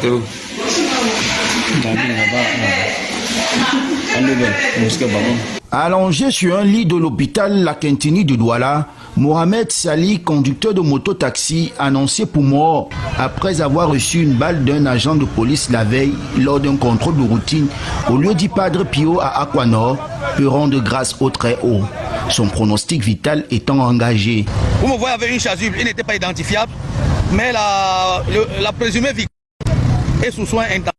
Mateo. Allongé sur un lit de l'hôpital La Quintini de Douala, Mohamed Sali, conducteur de moto-taxi, annoncé pour mort après avoir reçu une balle d'un agent de police la veille lors d'un contrôle de routine au lieu dit Padre Pio à Aquanor, peut rendre grâce au très haut. Son pronostic vital étant engagé. Vous me voyez avec une chasuble, il n'était pas identifiable, mais la présumée victime est sous soins intensifs.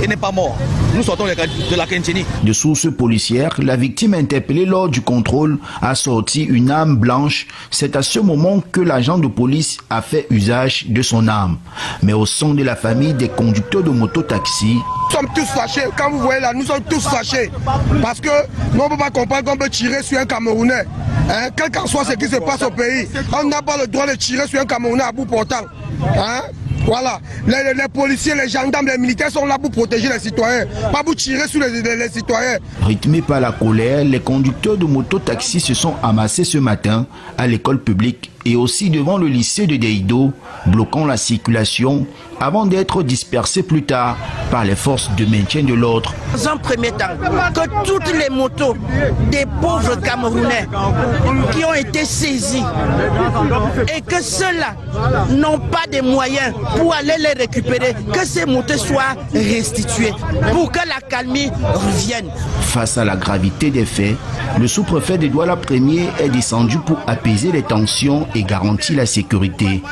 Il n'est pas mort. Nous sortons de la Quintini. De sources policières, la victime interpellée lors du contrôle a sorti une arme blanche. C'est à ce moment que l'agent de police a fait usage de son arme. Mais au sein de la famille des conducteurs de moto-taxi, nous sommes tous fâchés. Quand vous voyez là, nous sommes tous fâchés. Parce que nous ne pouvons pas comprendre qu'on peut tirer sur un Camerounais. Hein? Quel qu'en soit ce qui se passe au pays, on n'a pas le droit de tirer sur un Camerounais à bout portant. Hein? Voilà, les policiers, les gendarmes, les militaires sont là pour protéger les citoyens, pas pour tirer sur les citoyens. Rythmés par la colère, les conducteurs de moto-taxi se sont amassés ce matin à l'école publique et aussi devant le lycée de Deido, bloquant la circulation avant d'être dispersés plus tard par les forces de maintien de l'ordre. Dans un premier temps, que toutes les motos des pauvres Camerounais qui ont été saisis et que ceux-là n'ont pas de moyens pour aller les récupérer, que ces motos soient restituées pour que la calmie revienne. Face à la gravité des faits, le sous-préfet de Douala Premier est descendu pour apaiser les tensions et garantir la sécurité.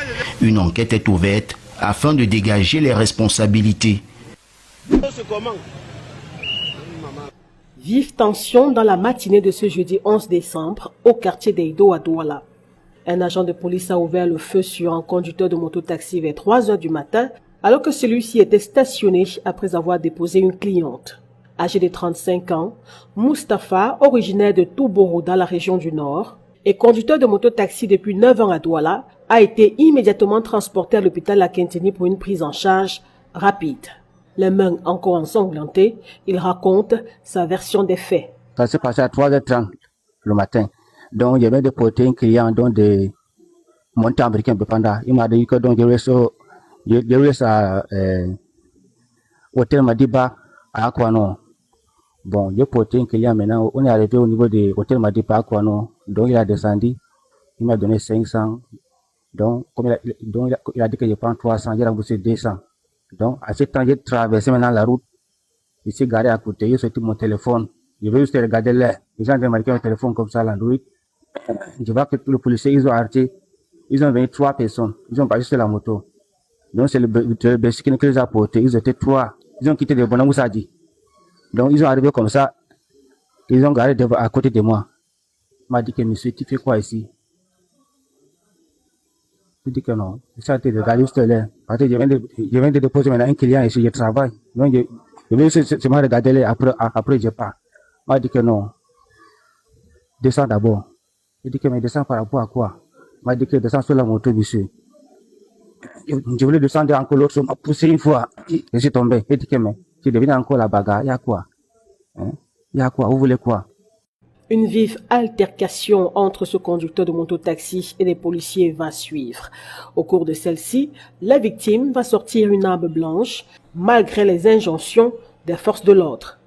Une enquête est ouverte afin de dégager les responsabilités. Vive tension dans la matinée de ce jeudi 11 décembre au quartier d'Eido à Douala. Un agent de police a ouvert le feu sur un conducteur de moto-taxi vers 3 h du matin alors que celui-ci était stationné après avoir déposé une cliente. Âgé de 35 ans, Mustapha, originaire de Touboro dans la région du Nord, et conducteur de moto-taxi depuis 9 ans à Douala, a été immédiatement transporté à l'hôpital La Quintini pour une prise en charge rapide. Les mains encore ensanglantées, il raconte sa version des faits. Ça s'est passé à 3h30 le matin. Donc, il y avait déporté un client de montant américain Bepanda. Il m'a dit que donc, je reste à Hôtel Madiba à Aquano. Bon, j'ai porté un client maintenant. On est arrivé au niveau de Hôtel Madiba à Aquano. Donc, il a descendu. Il m'a donné 500. Donc, comme il a dit que je prends 300, j'ai remboursé 200. Donc, à ce temps, j'ai traversé maintenant la route. Il s'est garé à côté. J'ai sorti mon téléphone. Je vais juste regarder l'air. Les gens ont marqué un téléphone comme ça, l'Android. Je vois que tous les policiers, ils ont arrêté. Ils ont venu 3 personnes. Ils ont passé sur la moto. Donc, c'est le Bessikine qui les a portés. Ils étaient 3. Ils ont quitté le Bonamou Sadi. Donc, ils ont arrivé comme ça. Ils ont garé à côté de moi. Il m'a dit que monsieur, tu fais quoi ici? Je dis que non. Ça a été de regarder juste l'air. Parce que je viens de déposer maintenant un client ici, je travaille. Donc, je vais seulement regarder l'air. Après, je pars. Il m'a dit que non. Descends d'abord. Je dis que mais descends par rapport à quoi? Il m'a dit que descends sur la moto, monsieur. Je voulais descendre encore l'autre, m'a poussé une fois. Je suis tombé. Je dis que mais tu deviens encore la bagarre. Il y a quoi? Hein? Il y a quoi? Vous voulez quoi? Une vive altercation entre ce conducteur de moto-taxi et les policiers va suivre. Au cours de celle-ci, la victime va sortir une arme blanche malgré les injonctions des forces de l'ordre.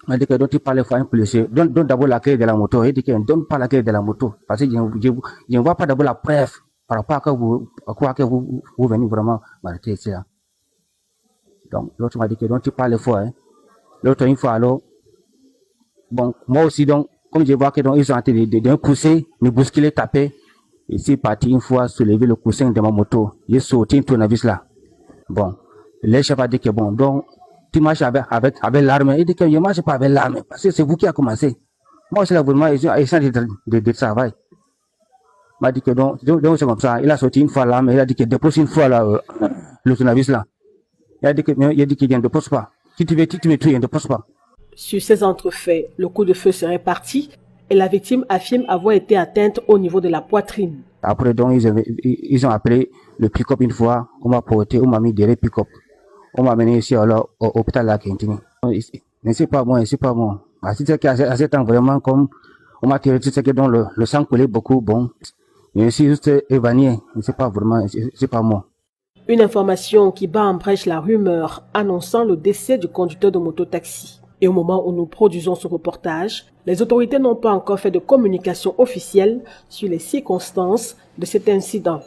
Il m'a dit que tu parles à un policier, donne d'abord la clé de la moto. Il dit que donne pas la clé de la moto. Parce que je ne vois pas d'abord la preuve par rapport à que vous venez vraiment m'arrêter ici. Là. Donc, l'autre m'a dit que tu parles fort. Hein. L'autre, une fois, alors, bon, moi aussi, donc, comme je vois que donc, ils ont été de pousser, me bousculer, taper. Et c'est parti une fois soulever le coussin de ma moto. J'ai sauté une tournevis là. Bon, le chef a dit que bon, donc, tu marches avec l'arme. Il dit que je ne marche pas avec l'arme. Parce que c'est vous qui avez commencé. Moi, c'est là vraiment, ils ont essayé de travail. Il m'a dit que donc c'est comme ça. Il a sorti une fois l'arme. Il a dit que dépose une fois là, le tournevis là. Il a dit qu'il ne dépose pas. Si tu me tues, il ne dépose pas. Sur ces entrefaits, le coup de feu serait parti et la victime affirme avoir été atteinte au niveau de la poitrine. Après, donc, ils ont appelé le pick-up une fois. On m'a porté, on m'a mis derrière pick-up. On m'a amené ici au hôpital La Quintini. Mais c'est pas moi, c'est pas moi. C'est qu'à ce temps, vraiment, comme on m'a tiré, c'est que donc le sang coulait beaucoup, bon. Je suis juste évanoui, mais c'est pas vraiment, c'est pas moi. Une information qui bat en brèche la rumeur annonçant le décès du conducteur de moto-taxi. Et au moment où nous produisons ce reportage, les autorités n'ont pas encore fait de communication officielle sur les circonstances de cet incident.